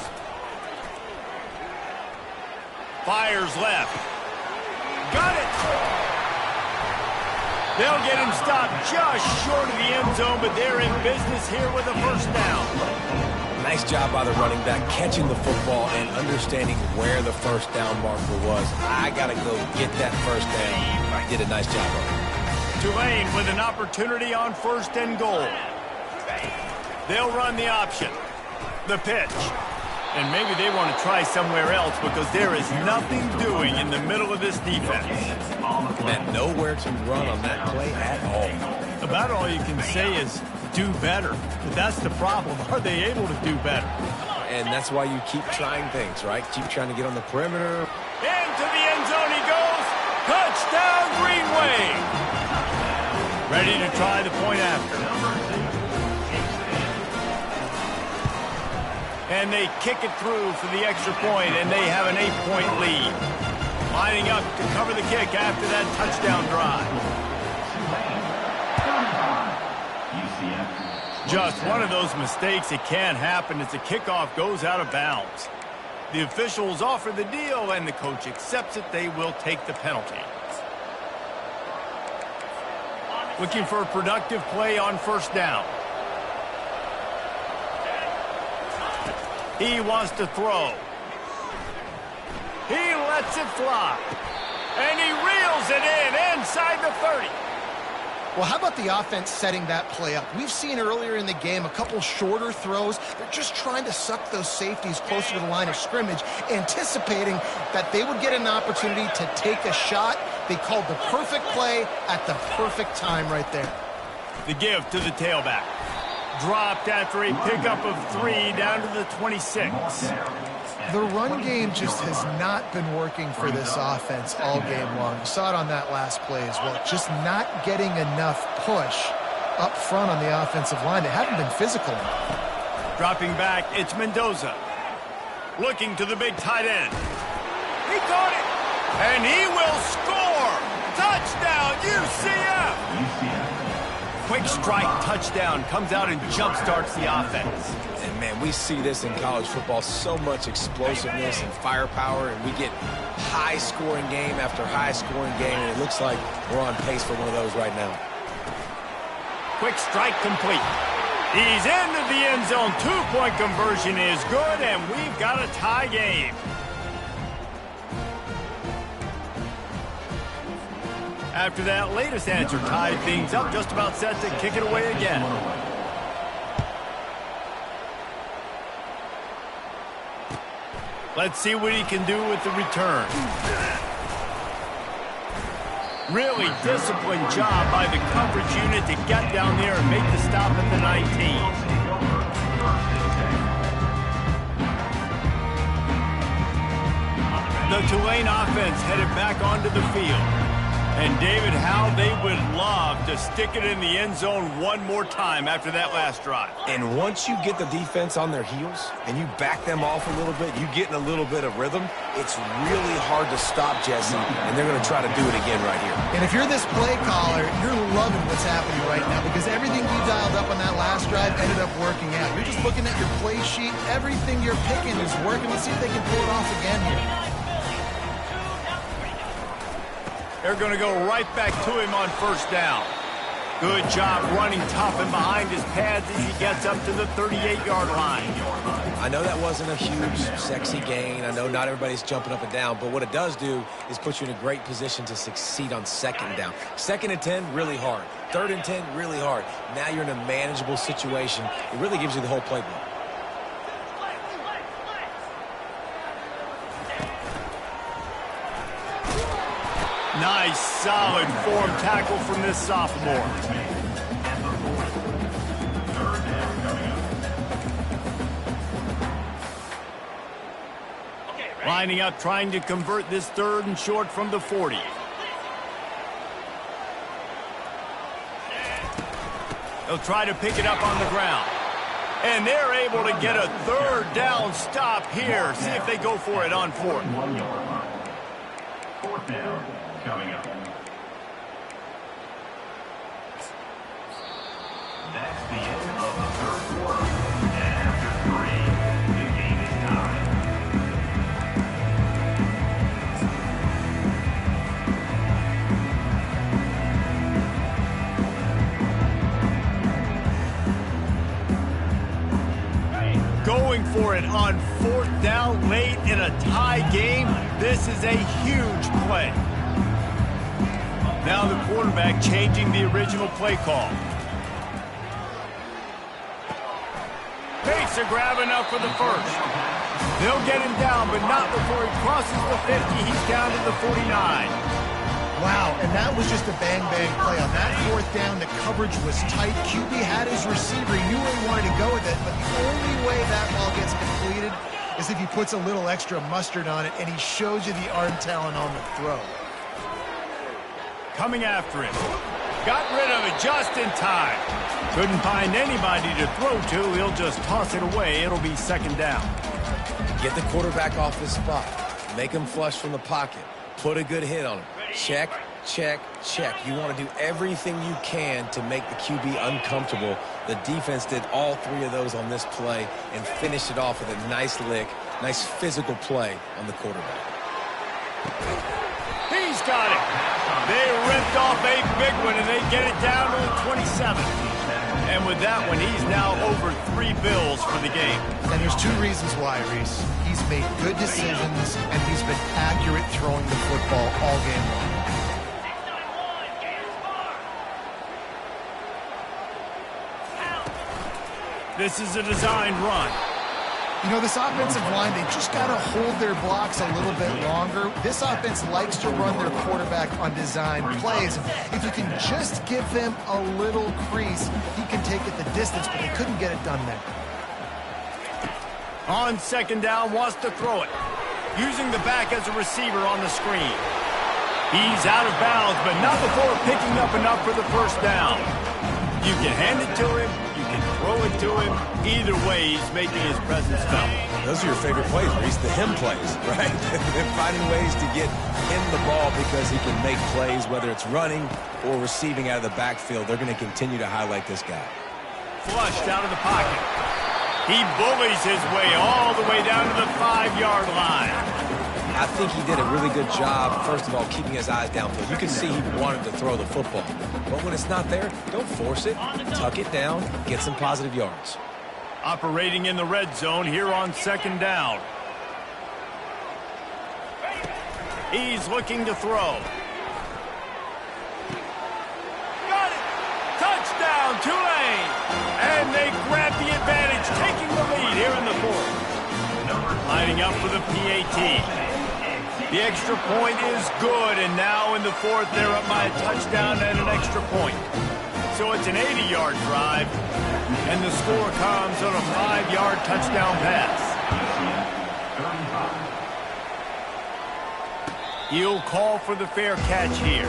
Speaker 1: Fires left. Got it. They'll get him stopped just short of the end zone, but they're in business here with a first down.
Speaker 4: Nice job by the running back, catching the football and understanding where the first down marker was. I got to go get that first down. Did a nice job of it.
Speaker 1: Tulane with an opportunity on 1st and goal. They'll run the option. The pitch. And maybe they want to try somewhere else because there is nothing doing in the middle of this defense.
Speaker 4: And nowhere to run on that play at all.
Speaker 1: About all you can say is do better. But that's the problem. Are they able to do better?
Speaker 4: And that's why you keep trying things, right? Keep trying to get on the perimeter.
Speaker 1: Into the end zone he goes. Touchdown, Green Wave. Ready to try the point after. And they kick it through for the extra point, and they have an 8-point lead. Lining up to cover the kick after that touchdown drive. Just one of those mistakes. It can't happen as the kickoff goes out of bounds. The officials offer the deal, and the coach accepts it. They will take the penalty. Looking for a productive play on first down. He wants to throw. He lets it fly. And he reels it in inside the 30.
Speaker 2: Well, how about the offense setting that play up? We've seen earlier in the game a couple shorter throws. They're just trying to suck those safeties closer to the line of scrimmage, anticipating that they would get an opportunity to take a shot. They called the perfect play at the perfect time right there.
Speaker 1: The give to the tailback. Dropped after a pickup of 3 down to the 26.
Speaker 2: The run game just has not been working for this offense all game long. You saw it on that last play as well. Just not getting enough push up front on the offensive line. They haven't been physical enough.
Speaker 1: Dropping back, it's Mendoza. Looking to the big tight end. He caught it. And he will score. Touchdown, UCF. Quick strike touchdown, comes out and jump-starts the offense.
Speaker 4: And, man, we see this in college football, so much explosiveness and firepower, and we get high-scoring game after high-scoring game, and it looks like we're on pace for one of those right now.
Speaker 1: Quick strike complete. He's into the end zone. 2-point conversion is good, and we've got a tie game. After that latest answer tied things up, just about set to kick it away again. Let's see what he can do with the return. Really disciplined job by the coverage unit to get down there and make the stop at the 19. The Tulane offense headed back onto the field. And, David, how they would love to stick it in the end zone one more time after that last drive.
Speaker 4: And once you get the defense on their heels and you back them off a little bit, you get in a little bit of rhythm, it's really hard to stop, Jesse, and they're going to try to do it again right here.
Speaker 2: And if you're this play caller, you're loving what's happening right now because everything you dialed up on that last drive ended up working out. You're just looking at your play sheet. Everything you're picking is working. Let's see if they can pull it off again here.
Speaker 1: They're going to go right back to him on first down. Good job running tough and behind his pads as he gets up to the 38-yard line.
Speaker 4: I know that wasn't a huge, sexy gain. I know not everybody's jumping up and down, but what it does do is put you in a great position to succeed on second down. 2nd and 10, really hard. 3rd and 10, really hard. Now you're in a manageable situation. It really gives you the whole playbook.
Speaker 1: Nice, solid form tackle from this sophomore. Lining up, trying to convert this 3rd and short from the 40. They'll try to pick it up on the ground. And they're able to get a 3rd down stop here. See if they go for it on 4th.
Speaker 3: 4th down. Coming up. That's the end of the 3rd quarter. And after 3, the game is tied.
Speaker 1: Going for it on 4th down late in a tie game. This is a huge play. Now the quarterback changing the original play call. Makes a grab enough for the first. They'll get him down, but not before he crosses the 50. He's down to the 49.
Speaker 2: Wow, and that was just a bang-bang play. On that 4th down, the coverage was tight. QB had his receiver. He knew where he wanted to go with it, but the only way that ball gets completed is if he puts a little extra mustard on it, and he shows you the arm talent on the throw.
Speaker 1: Coming after him. Got rid of it just in time. Couldn't find anybody to throw to. He'll just toss it away. It'll be 2nd down.
Speaker 4: Get the quarterback off his spot. Make him flush from the pocket. Put a good hit on him. Check, check, check. You want to do everything you can to make the QB uncomfortable. The defense did all 3 of those on this play and finished it off with a nice lick, nice physical play on the quarterback.
Speaker 1: He's got it. They ripped off a big one, and they get it down to the 27. And with that one, he's now over 3 bills for the game.
Speaker 2: And there's 2 reasons why, Reese. He's made good decisions, and he's been accurate throwing the football all game long.
Speaker 1: This is a designed run.
Speaker 2: You know, this offensive line, they just got to hold their blocks a little bit longer. This offense likes to run their quarterback on design plays. If you can just give him a little crease, he can take it the distance, but they couldn't get it done there.
Speaker 1: On 2nd down, wants to throw it. Using the back as a receiver on the screen. He's out of bounds, but not before picking up enough for the 1st down. You can hand it to him. You can throw it to him. Either way, he's making his presence felt.
Speaker 4: Those are your favorite plays, Reese, the him plays, right? They're finding ways to get him the ball because he can make plays, whether it's running or receiving out of the backfield. They're going to continue to highlight this guy.
Speaker 1: Flushed out of the pocket. He bullies his way all the way down to the 5-yard line.
Speaker 4: I think he did a really good job, first of all, keeping his eyes downfield. You can see he wanted to throw the football. But when it's not there, don't force it. Tuck it down, get some positive yards.
Speaker 1: Operating in the red zone here on 2nd down. He's looking to throw. Got it! Touchdown, Tulane! And they grab the advantage, taking the lead here in the 4th. Lining up for the PAT. The extra point is good, and now in the fourth, they're up by a touchdown and an extra point. So it's an 80-yard drive, and the score comes on a 5-yard touchdown pass. He'll call for the fair catch here.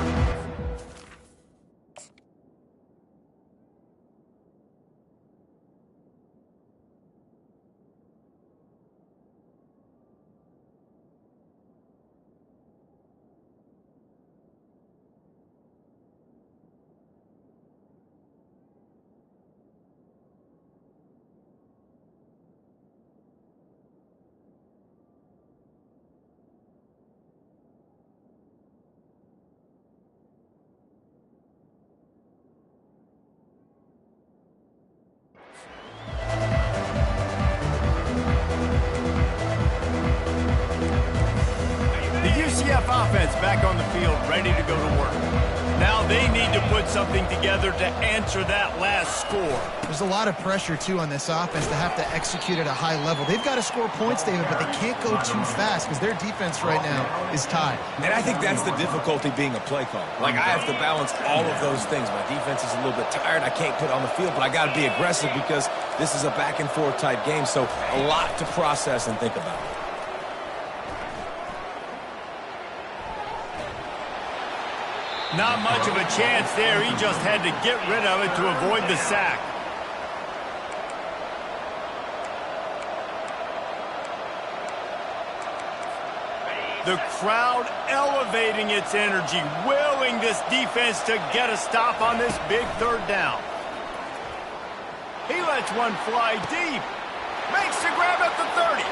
Speaker 1: Offense back on the field, ready to go to work. Now they need to put something together to answer that last score.
Speaker 2: There's a lot of pressure, too, on this offense to have to execute at a high level. They've got to score points, David, but they can't go too fast because their defense right now is tied.
Speaker 4: And I think that's the difficulty being a play call. Like, I have to balance all of those things. My defense is a little bit tired. I can't put on the field, but I got to be aggressive because this is a back-and-forth type game, so a lot to process and think about.
Speaker 1: Not much of a chance there. He just had to get rid of it to avoid the sack. The crowd elevating its energy, willing this defense to get a stop on this big third down. He lets one fly deep. Makes the grab at the 30.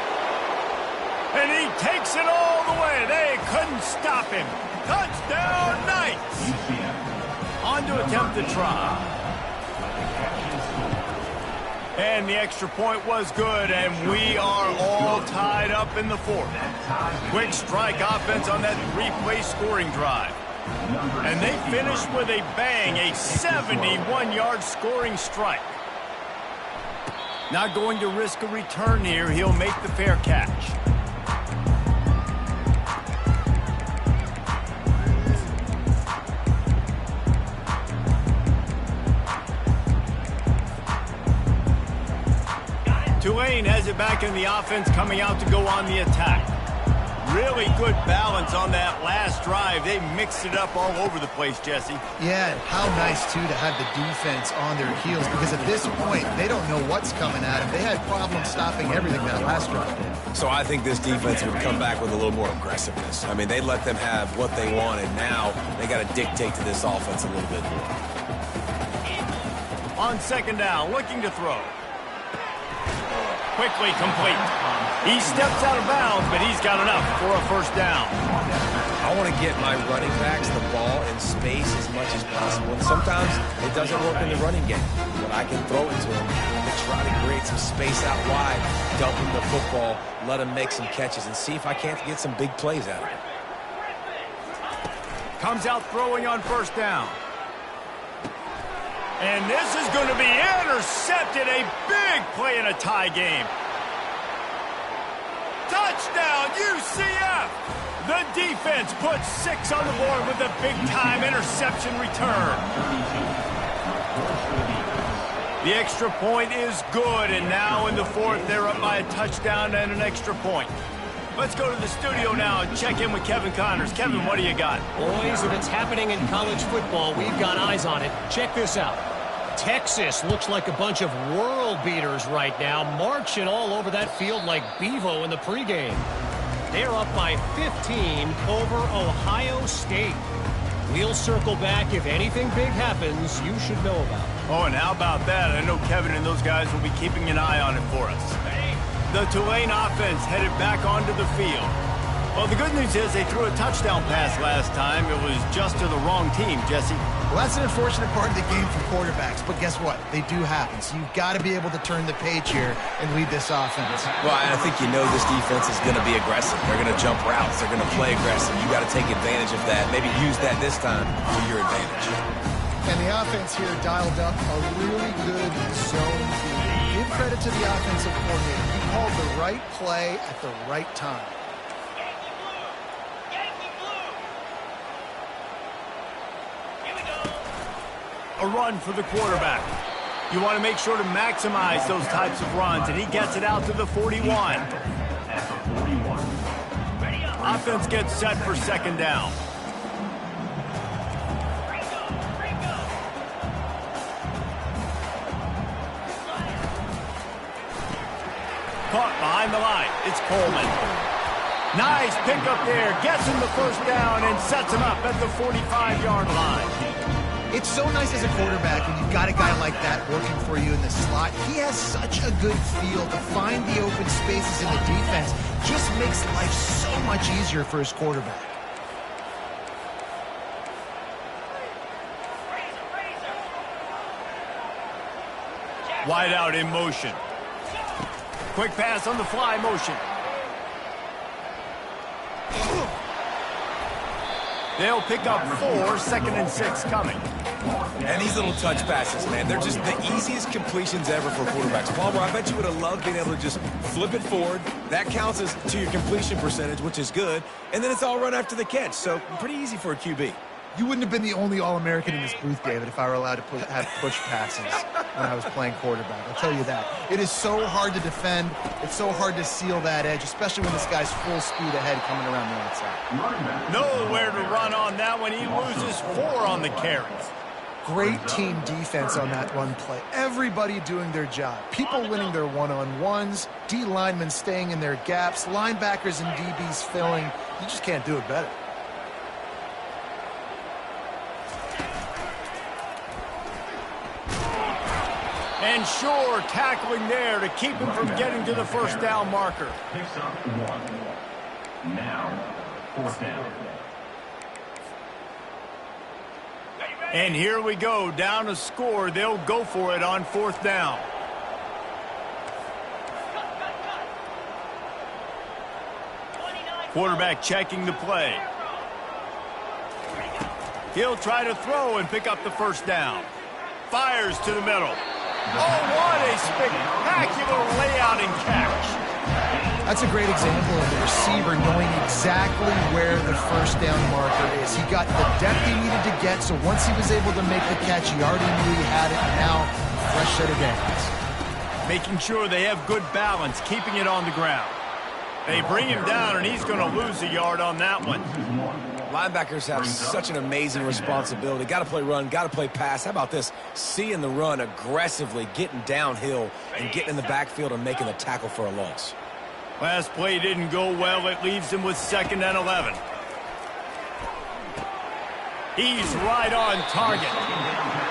Speaker 1: And he takes it all the way. They couldn't stop him. Touchdown, Knights! On to attempt the try. And the extra point was good, and we are all tied up in the fourth. Quick strike offense on that three-play scoring drive. And they finish with a bang, a 71-yard scoring strike. Not going to risk a return here. He'll make the fair catch. Tulane has it back in the offense, coming out to go on the attack. Really good balance on that last drive. They mixed it up all over the place, Jesse.
Speaker 2: Yeah, how nice, too, to have the defense on their heels, because at this point, they don't know what's coming at them. They had problems stopping everything that last drive did.
Speaker 4: So I think this defense would come back with a little more aggressiveness. I mean, they let them have what they wanted. Now they got to dictate to this offense a little bit more.
Speaker 1: On second down, looking to throw. Quickly complete. He steps out of bounds, but he's got enough for a first down.
Speaker 4: I want to get my running backs the ball in space as much as possible. And sometimes it doesn't work in the running game. But I can throw it to him. I can try to create some space out wide, dump him the football, let him make some catches, and see if I can't get some big plays out of it.
Speaker 1: Comes out throwing on first down. And this is going to be intercepted. A big play in a tie game. Touchdown, UCF! The defense puts 6 on the board with a big-time interception return. The extra point is good, and now in the fourth, they're up by a touchdown and an extra point. Let's go to the studio now and check in with Kevin Connors. Kevin, what do you got?
Speaker 5: Boys, if it's happening in college football, we've got eyes on it. Check this out. Texas looks like a bunch of world beaters right now, marching all over that field like Bevo in the pregame. They're up by 15 over Ohio State. We'll circle back if anything big happens you should know about.
Speaker 1: Oh, and how about that? I know Kevin and those guys will be keeping an eye on it for us. The Tulane offense headed back onto the field. Well, the good news is they threw a touchdown pass last time. It was just to the wrong team, Jesse.
Speaker 2: Well, that's an unfortunate part of the game for quarterbacks, but guess what? They do happen. So you've got to be able to turn the page here and lead this offense.
Speaker 4: Well, I think you know this defense is going to be aggressive. They're going to jump routes. They're going to play aggressive. You got to take advantage of that. Maybe use that this time to your advantage.
Speaker 2: And the offense here dialed up a really good zone beat. Give credit to the offensive coordinator. He called the right play at the right time.
Speaker 1: a run for the quarterback. You want to make sure to maximize those types of runs, and he gets it out to the 41.
Speaker 3: At the 41.
Speaker 1: Offense gets set for second down. Caught behind the line. It's Coleman. Nice pickup there. Gets him the first down and sets him up at the 45-yard line.
Speaker 2: It's so nice as a quarterback when you've got a guy like that working for you in the slot. He has such a good feel to find the open spaces in the defense. Just makes life so much easier for his quarterback.
Speaker 1: Wide out in motion. Quick pass on the fly motion. They'll pick up 4, 2nd and 6 coming.
Speaker 4: And these little touch passes, man, they're just the easiest completions ever for quarterbacks. Palmer, I bet you would have loved being able to just flip it forward. That counts as to your completion percentage, which is good. And then it's all run after the catch, so pretty easy for a QB.
Speaker 2: You wouldn't have been the only All-American in this booth, David, if I were allowed to have push passes when I was playing quarterback. I'll tell you that. It is so hard to defend. It's so hard to seal that edge, especially when this guy's full speed ahead coming around the outside.
Speaker 1: Nowhere to run on that one. He loses 4 on the carries.
Speaker 2: Great team defense on that run play. Everybody doing their job. People winning their one-on-ones, D linemen staying in their gaps, linebackers and DBs filling. You just can't do it better.
Speaker 1: And sure, tackling there to keep him from getting to the first down marker.
Speaker 3: Picks up 1. Now, 4th down.
Speaker 1: And here we go, down a score. They'll go for it on 4th down. Quarterback checking the play. He'll try to throw and pick up the first down. Fires to the middle. Oh, what a spectacular layout and catch.
Speaker 2: That's a great example of the receiver knowing exactly where the first down marker is. He got the depth he needed to get, so once he was able to make the catch, he already knew he had it, and now fresh set of downs.
Speaker 1: Making sure they have good balance, keeping it on the ground. They bring him down, and he's going to lose a yard on that one.
Speaker 4: Linebackers have such an amazing responsibility. Got to play run, got to play pass. How about this? Seeing the run aggressively, getting downhill, and getting in the backfield and making the tackle for a loss.
Speaker 1: Last play didn't go well. It leaves him with 2nd and 11. He's right on target.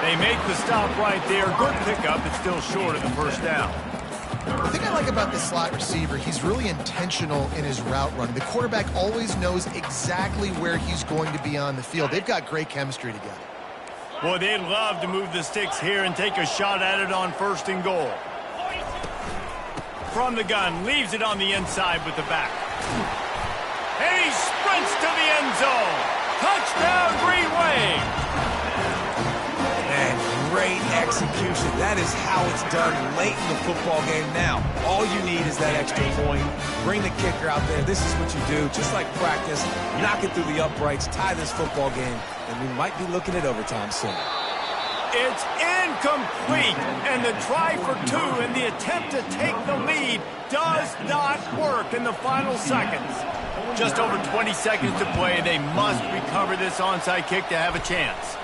Speaker 1: They make the stop right there. Good pickup. It's still short of the first down.
Speaker 2: The thing I like about this slot receiver, he's really intentional in his route run. The quarterback always knows exactly where he's going to be on the field. They've got great chemistry together.
Speaker 1: Boy, they'd love to move the sticks here and take a shot at it on 1st and goal. From the gun, leaves it on the inside with the back. And he sprints to the end zone. Touchdown, Green Wave.
Speaker 4: Man, great execution. That is how it's done late in the football game. Now, all you need is that extra point. Bring the kicker out there. This is what you do. Just like practice, knock it through the uprights, tie this football game, and we might be looking at overtime soon.
Speaker 1: It's incomplete, and the try for 2 and the attempt to take the lead does not work in the final seconds. Just over 20 seconds to play. They must recover this onside kick to have a chance.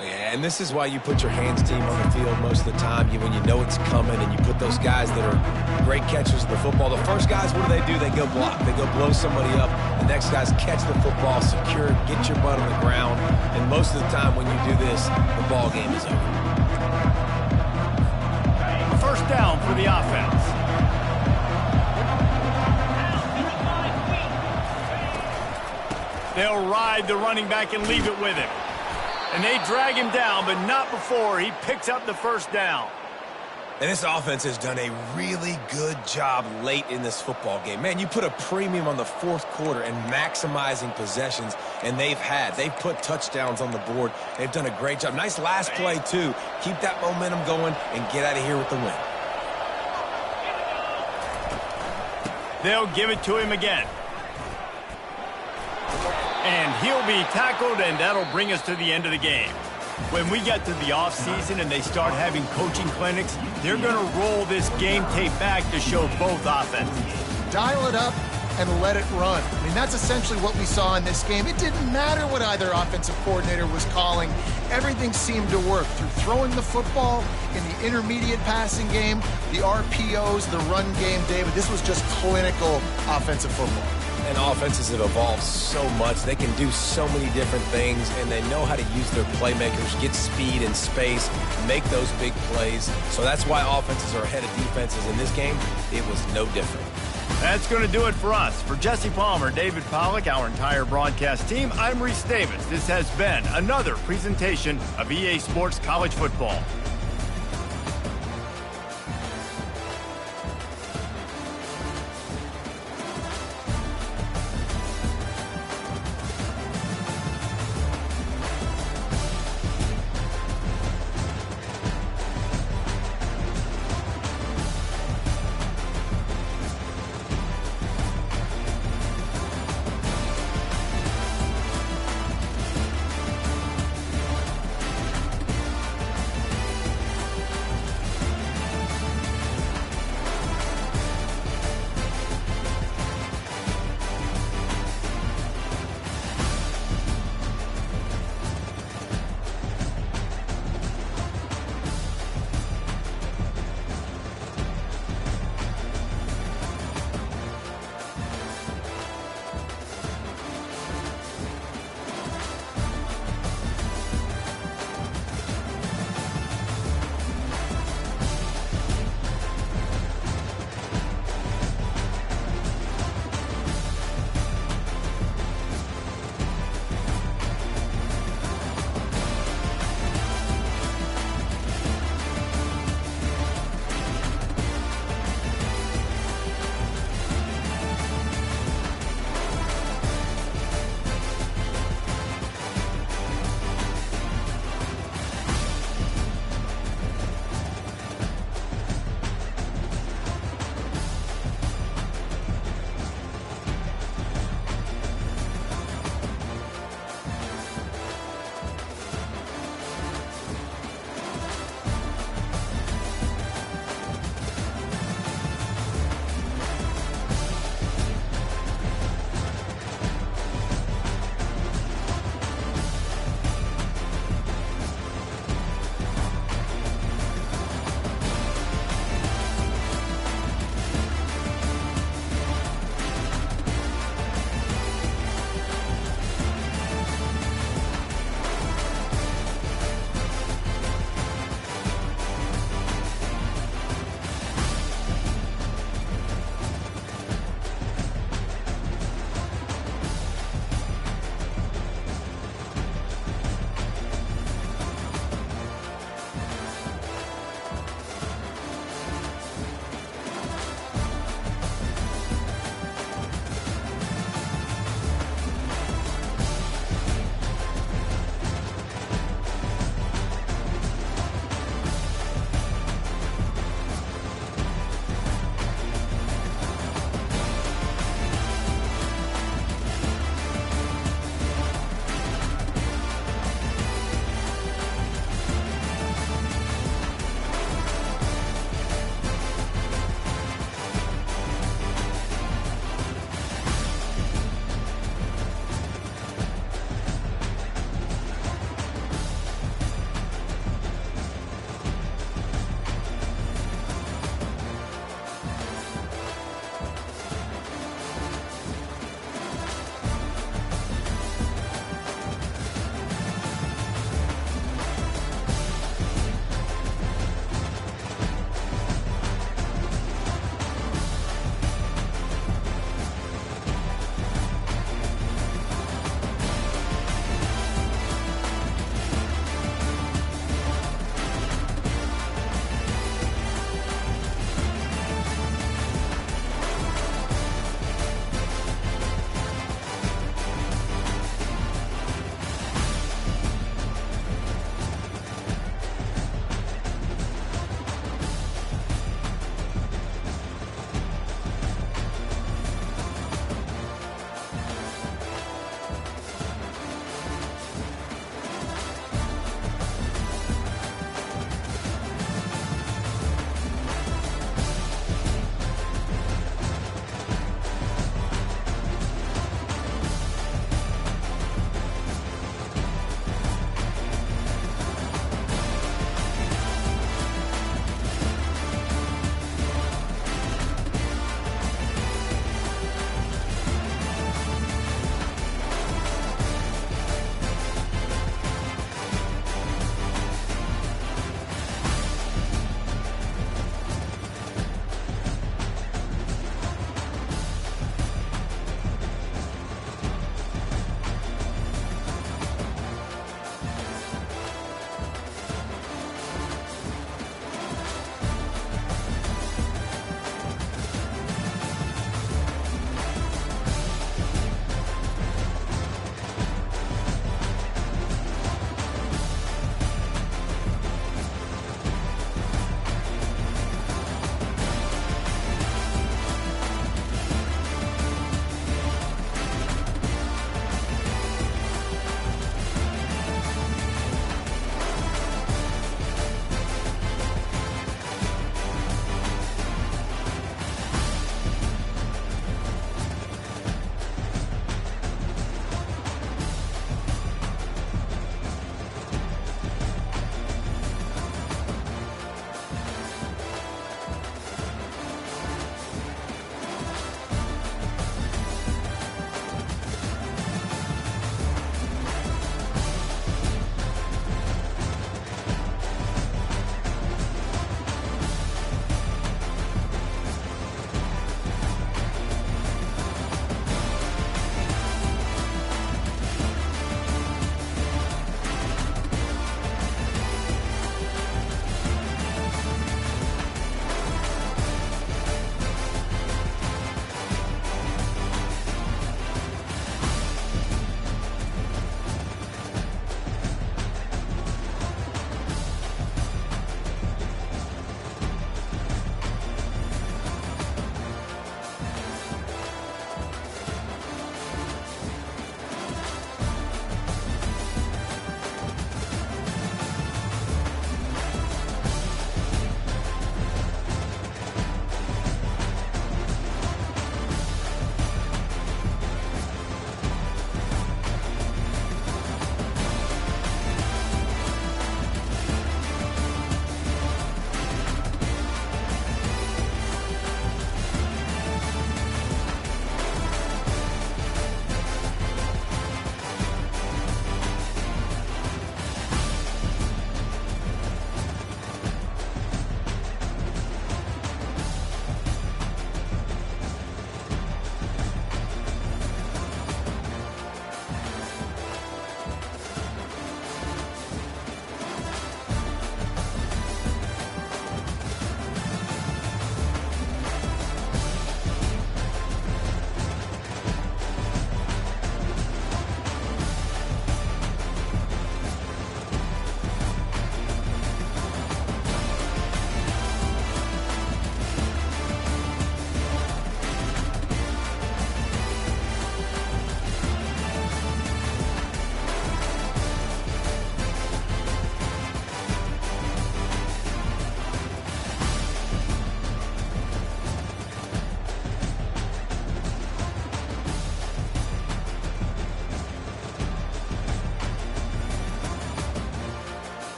Speaker 4: Yeah, and this is why you put your hands team on the field most of the time. When you know it's coming, and you put those guys that are great catchers of the football. The first guys, what do? They go block. They go blow somebody up. The next guys catch the football, secure, get your butt on the ground. And most of the time when you do this, the ball game is over.
Speaker 1: First down for the offense. They'll ride the running back and leave it with him. And they drag him down, but not before he picks up the first down.
Speaker 4: And this offense has done a really good job late in this football game. Man, you put a premium on the 4th quarter and maximizing possessions, and they've put touchdowns on the board. They've done a great job. Nice last play, too. Keep that momentum going and get out of here with the win.
Speaker 1: They'll give it to him again. And he'll be tackled, and that'll bring us to the end of the game. When we get to the offseason and they start having coaching clinics, they're going to roll this game tape back to show both offenses.
Speaker 2: Dial it up and let it run. I mean, that's essentially what we saw in this game. It didn't matter what either offensive coordinator was calling. Everything seemed to work through throwing the football in the intermediate passing game, the RPOs, the run game, David. This was just clinical offensive football.
Speaker 4: And offenses have evolved so much. They can do so many different things, and they know how to use their playmakers, get speed and space, make those big plays. So that's why offenses are ahead of defenses in this game. It was no different.
Speaker 1: That's going to do it for us. For Jesse Palmer, David Pollack, our entire broadcast team, I'm Reese Davis. This has been another presentation of EA Sports College Football.